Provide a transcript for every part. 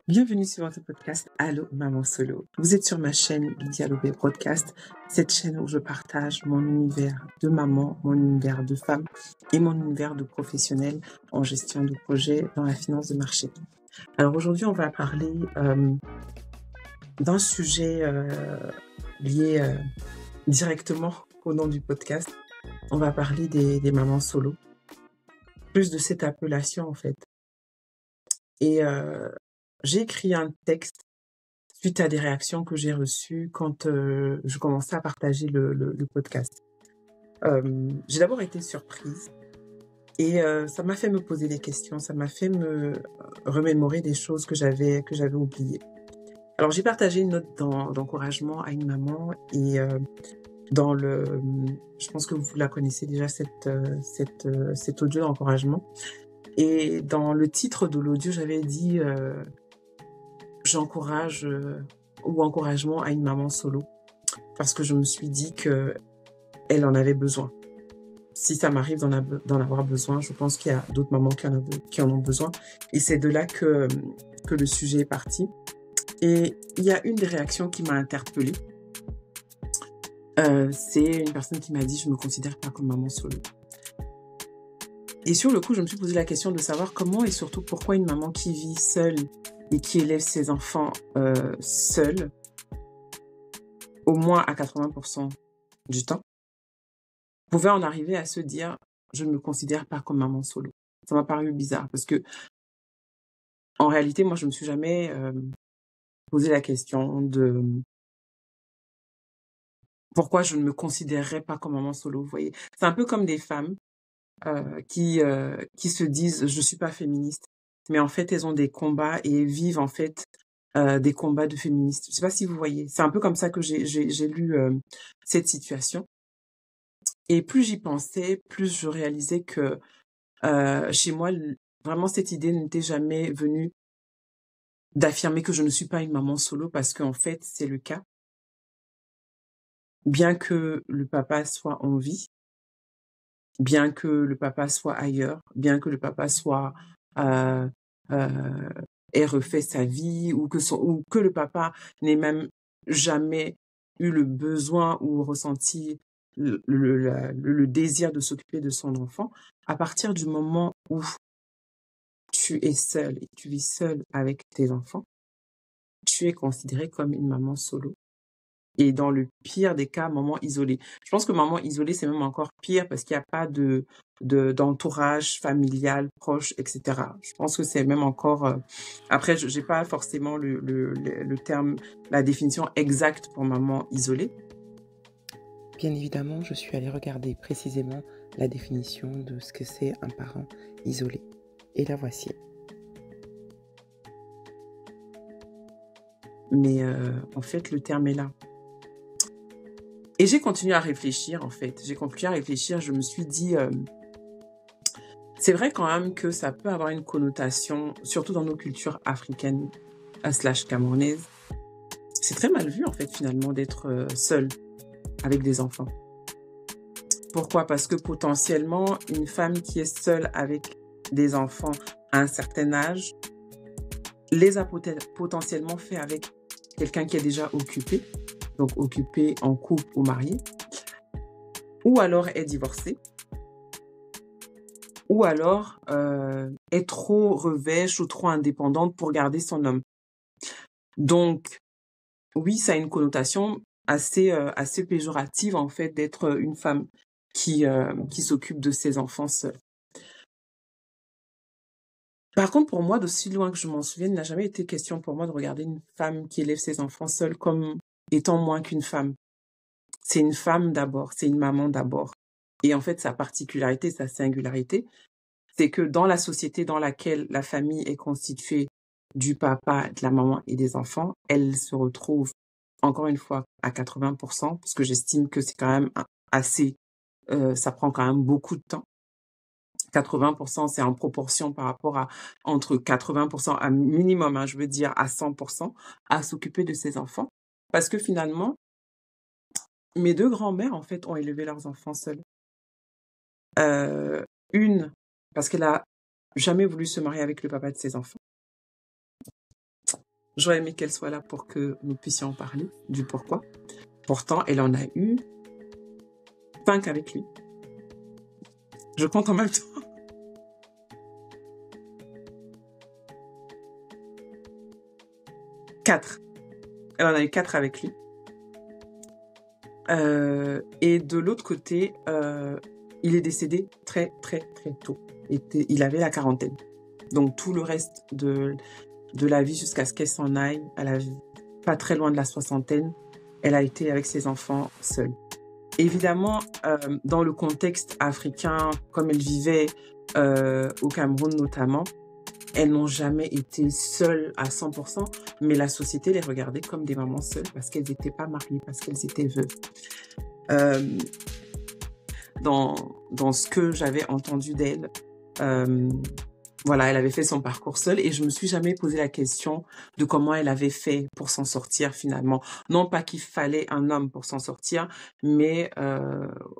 Bienvenue sur votre podcast Allô Maman Solo. Vous êtes sur ma chaîne Lydia Lobé Broadcast, cette chaîne où je partage mon univers de maman, mon univers de femme et mon univers de professionnel en gestion de projet dans la finance de marché. Alors aujourd'hui, on va parler d'un sujet lié directement au nom du podcast. On va parler des mamans solo, plus de cette appellation en fait. Et j'ai écrit un texte suite à des réactions que j'ai reçues quand je commençais à partager le podcast. J'ai d'abord été surprise et ça m'a fait me poser des questions, ça m'a fait me remémorer des choses que j'avais oubliées. Alors j'ai partagé une note d'encouragement à une maman et je pense que vous la connaissez déjà cet audio d'encouragement. Et dans le titre de l'audio, j'avais dit j'encourage ou encouragement à une maman solo parce que je me suis dit qu'elle en avait besoin. Si ça m'arrive d'en avoir besoin, je pense qu'il y a d'autres mamans qui en ont besoin. Et c'est de là que le sujet est parti. Et il y a une des réactions qui m'a interpellée. C'est une personne qui m'a dit « Je ne me considère pas comme maman solo ». Et sur le coup, je me suis posé la question de savoir comment et surtout pourquoi une maman qui vit seule et qui élève ses enfants seule, au moins à 80% du temps, pouvait en arriver à se dire « Je ne me considère pas comme maman solo ». Ça m'a paru bizarre parce que, en réalité, moi, je ne me suis jamais posé la question de pourquoi je ne me considérerais pas comme maman solo, vous voyez. C'est un peu comme des femmes qui se disent « Je ne suis pas féministe ». Mais en fait, elles ont des combats et vivent en fait des combats de féministes. Je ne sais pas si vous voyez. C'est un peu comme ça que j'ai lu cette situation. Et plus j'y pensais, plus je réalisais que chez moi, vraiment cette idée n'était jamais venue d'affirmer que je ne suis pas une maman solo parce qu'en fait, c'est le cas. Bien que le papa soit en vie, bien que le papa soit ailleurs, bien que le papa soit ait refait sa vie ou que le papa n'ait même jamais eu le besoin ou ressenti le désir de s'occuper de son enfant, à partir du moment où tu es seule et tu vis seule avec tes enfants, tu es considérée comme une maman solo. Et dans le pire des cas, maman isolée. Je pense que maman isolée, c'est même encore pire parce qu'il n'y a pas d'entourage familial proche, etc. Je pense que c'est même encore... Après, je n'ai pas forcément le terme, la définition exacte pour maman isolée. Bien évidemment, je suis allée regarder précisément la définition de ce que c'est un parent isolé. Et la voici. Mais en fait, le terme est là. Et j'ai continué à réfléchir, en fait. Je me suis dit, c'est vrai quand même que ça peut avoir une connotation, surtout dans nos cultures africaines / camerounaises. C'est très mal vu, en fait, finalement, d'être seule avec des enfants. Pourquoi? Parce que potentiellement, une femme qui est seule avec des enfants à un certain âge les a potentiellement fait avec quelqu'un qui est déjà occupé, donc occupé en couple ou marié, ou alors est divorcé, ou alors est trop revêche ou trop indépendante pour garder son homme. Donc, oui, ça a une connotation assez péjorative, en fait, d'être une femme qui s'occupe de ses enfants seule. Par contre, pour moi, d'aussi loin que je m'en souvienne, il n'a jamais été question pour moi de regarder une femme qui élève ses enfants seule comme étant moins qu'une femme. C'est une femme d'abord, c'est une maman d'abord. Et en fait, sa particularité, sa singularité, c'est que dans la société dans laquelle la famille est constituée du papa, de la maman et des enfants, elle se retrouve, encore une fois, à 80%, parce que j'estime que c'est quand même assez, ça prend quand même beaucoup de temps. 80%, c'est en proportion par rapport à entre 80% à minimum, je veux dire à 100%, à s'occuper de ses enfants. Parce que finalement, mes 2 grands-mères, en fait, ont élevé leurs enfants seules. Une, parce qu'elle a jamais voulu se marier avec le papa de ses enfants. J'aurais aimé qu'elle soit là pour que nous puissions en parler, du pourquoi. Pourtant, elle en a eu 5 avec lui. Je compte en même temps. 4. Elle en a eu 4 avec lui. Et de l'autre côté, il est décédé très, très, très tôt. Il avait la quarantaine. Donc, tout le reste de la vie jusqu'à ce qu'elle s'en aille, pas très loin de la soixantaine, elle a été avec ses enfants seule. Évidemment, dans le contexte africain, comme elle vivait au Cameroun notamment, elles n'ont jamais été seules à 100%, mais la société les regardait comme des mamans seules parce qu'elles n'étaient pas mariées, parce qu'elles étaient veuves. Dans ce que j'avais entendu d'elle, voilà, elle avait fait son parcours seule et je me suis jamais posé la question de comment elle avait fait pour s'en sortir finalement. Non pas qu'il fallait un homme pour s'en sortir, mais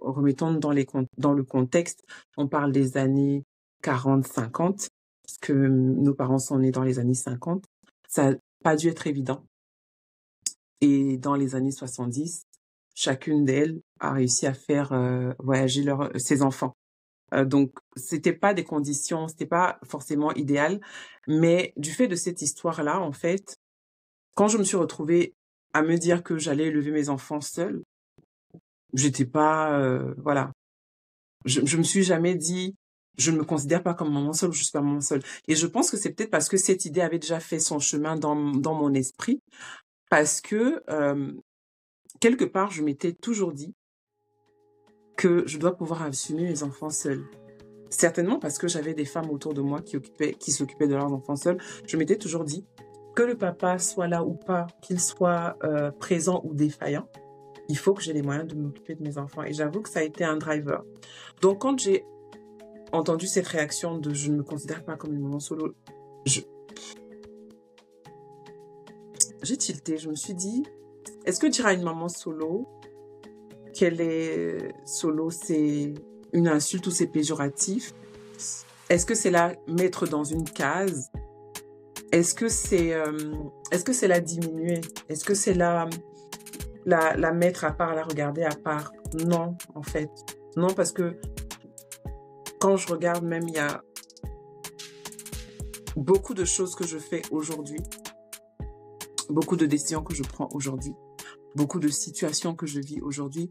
remettons dans le contexte, on parle des années 40-50, parce que nos parents sont nés dans les années 50. Ça n'a pas dû être évident. Et dans les années 70, chacune d'elles a réussi à faire voyager ses enfants. Donc, c'était pas des conditions, c'était pas forcément idéal, mais du fait de cette histoire-là, en fait, quand je me suis retrouvée à me dire que j'allais élever mes enfants seule, j'étais pas, voilà. Je me suis jamais dit, je ne me considère pas comme maman seule, je suis pas maman seule. Et je pense que c'est peut-être parce que cette idée avait déjà fait son chemin dans mon esprit, parce que quelque part, je m'étais toujours dit que je dois pouvoir assumer mes enfants seuls. Certainement parce que j'avais des femmes autour de moi qui s'occupaient de leurs enfants seuls. Je m'étais toujours dit que le papa soit là ou pas, qu'il soit présent ou défaillant, il faut que j'ai les moyens de m'occuper de mes enfants. Et j'avoue que ça a été un driver. Donc quand j'ai entendu cette réaction de je ne me considère pas comme une maman solo, j'ai tilté. Je me suis dit, est-ce que dire à une maman solo qu'elle est solo, c'est une insulte ou c'est péjoratif? Est-ce que c'est la mettre dans une case? Est-ce que c'est la diminuer? Est-ce que c'est la mettre à part, la regarder à part? Non, en fait. Non, parce que quand je regarde même, il y a beaucoup de choses que je fais aujourd'hui, beaucoup de décisions que je prends aujourd'hui, beaucoup de situations que je vis aujourd'hui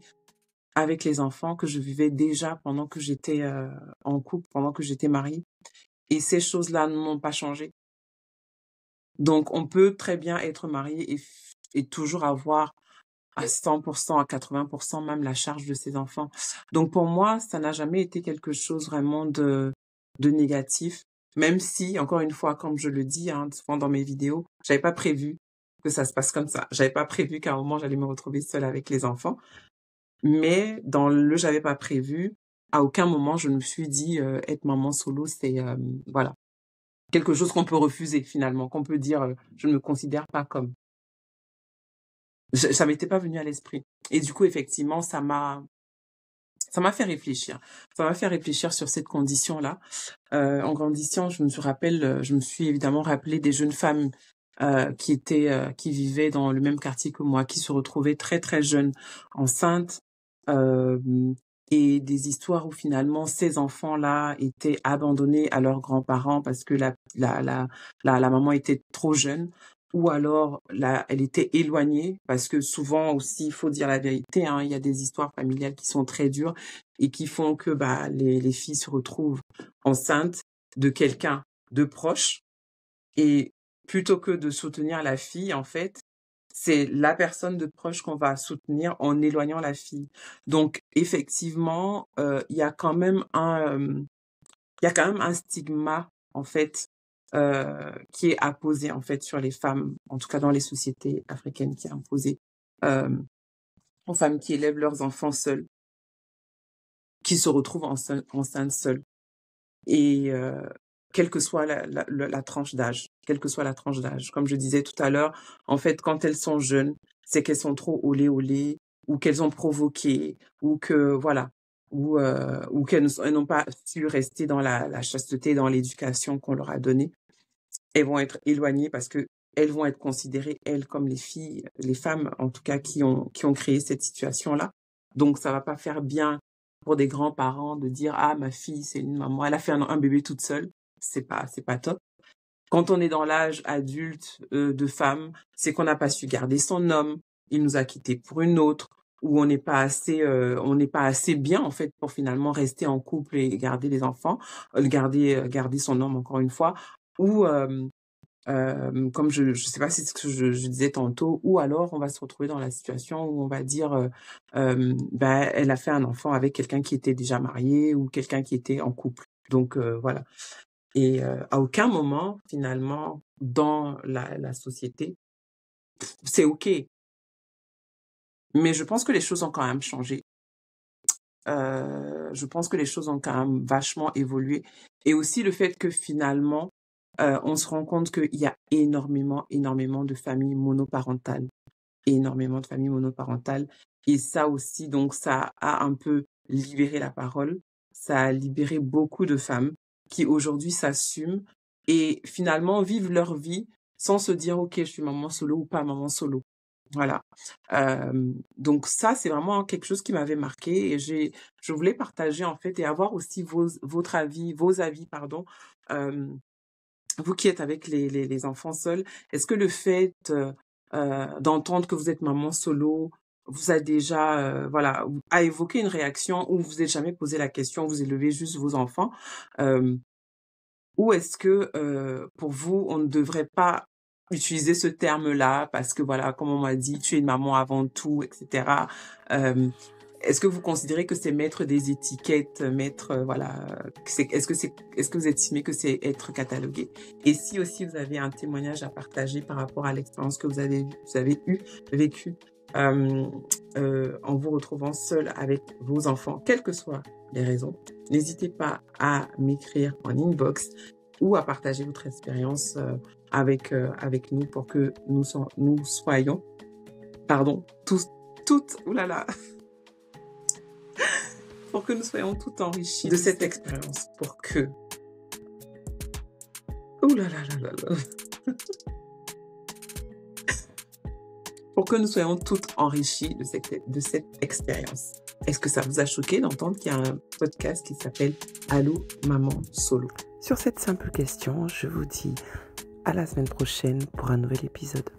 avec les enfants que je vivais déjà pendant que j'étais en couple, pendant que j'étais mariée. Et ces choses-là n'ont pas changé. Donc, on peut très bien être marié et toujours avoir à 100%, à 80% même la charge de ses enfants. Donc, pour moi, ça n'a jamais été quelque chose vraiment de négatif, même si, encore une fois, comme je le dis souvent dans mes vidéos, j'avais pas prévu que ça se passe comme ça. J'avais pas prévu qu'à un moment, j'allais me retrouver seule avec les enfants. Mais dans le j'avais pas prévu, à aucun moment, je me suis dit être maman solo, c'est voilà, quelque chose qu'on peut refuser finalement, qu'on peut dire je ne me considère pas comme. Ça m'était pas venu à l'esprit. Et du coup, effectivement, ça m'a fait réfléchir. Ça m'a fait réfléchir sur cette condition-là. En grandissant, je me suis évidemment rappelé des jeunes femmes qui vivaient dans le même quartier que moi, qui se retrouvaient très très jeunes, enceintes, et des histoires où finalement ces enfants-là étaient abandonnés à leurs grands-parents parce que la maman était trop jeune, ou alors elle était éloignée parce que souvent aussi, il faut dire la vérité, il y a des histoires familiales qui sont très dures et qui font que les filles se retrouvent enceintes de quelqu'un de proche, et plutôt que de soutenir la fille, en fait, c'est la personne de proche qu'on va soutenir en éloignant la fille. Donc, effectivement, il y a quand même un stigma, en fait, qui est apposé, en fait, sur les femmes, en tout cas dans les sociétés africaines, qui est imposé aux femmes qui élèvent leurs enfants seules, qui se retrouvent enceintes seules. Et quelle que soit la tranche d'âge, Comme je disais tout à l'heure, en fait, quand elles sont jeunes, c'est qu'elles sont trop olé, ou qu'elles ont provoqué, ou que, voilà, ou qu'elles n'ont pas su rester dans la chasteté, dans l'éducation qu'on leur a donnée. Elles vont être éloignées parce que elles vont être considérées, elles, comme les filles, les femmes, en tout cas, qui ont créé cette situation-là. Donc, ça va pas faire bien pour des grands-parents de dire, ah, ma fille, c'est une maman, elle a fait un bébé toute seule. C'est pas top. Quand on est dans l'âge adulte de femme, c'est qu'on n'a pas su garder son homme, il nous a quittés pour une autre, ou on n'est pas assez bien en fait pour finalement rester en couple et garder les enfants, garder son homme encore une fois, ou comme je sais pas si c'est ce que je disais tantôt, ou alors on va se retrouver dans la situation où on va dire elle a fait un enfant avec quelqu'un qui était déjà marié ou quelqu'un qui était en couple. Donc voilà. Et à aucun moment, finalement, dans la société, c'est OK. Mais je pense que les choses ont quand même changé. Je pense que les choses ont quand même vachement évolué. Et aussi le fait que finalement, on se rend compte qu'il y a énormément de familles monoparentales. Énormément de familles monoparentales. Et ça aussi, donc, ça a un peu libéré la parole. Ça a libéré beaucoup de femmes qui aujourd'hui s'assument et finalement vivent leur vie sans se dire, OK, je suis maman solo ou pas maman solo. Voilà. Donc ça, c'est vraiment quelque chose qui m'avait marqué et je voulais partager en fait et avoir aussi vos avis, pardon. Vous qui êtes avec les enfants seuls, est-ce que le fait d'entendre que vous êtes maman solo vous a déjà a évoqué une réaction ou vous n'êtes jamais posé la question, vous élevez juste vos enfants, ou est-ce que pour vous on ne devrait pas utiliser ce terme-là parce que voilà, comme on m'a dit, tu es une maman avant tout, etc. Est-ce que vous considérez que c'est mettre des étiquettes, est-ce que vous estimez que c'est être catalogué? Et si aussi vous avez un témoignage à partager par rapport à l'expérience que vous avez vécue, en vous retrouvant seul avec vos enfants, quelles que soient les raisons, n'hésitez pas à m'écrire en inbox ou à partager votre expérience avec nous pour que nous soyons, pour que nous soyons toutes enrichis de cette expérience, pour que pour que nous soyons toutes enrichies de cette expérience. Est-ce que ça vous a choqué d'entendre qu'il y a un podcast qui s'appelle Allô Maman Solo? Sur cette simple question, je vous dis à la semaine prochaine pour un nouvel épisode.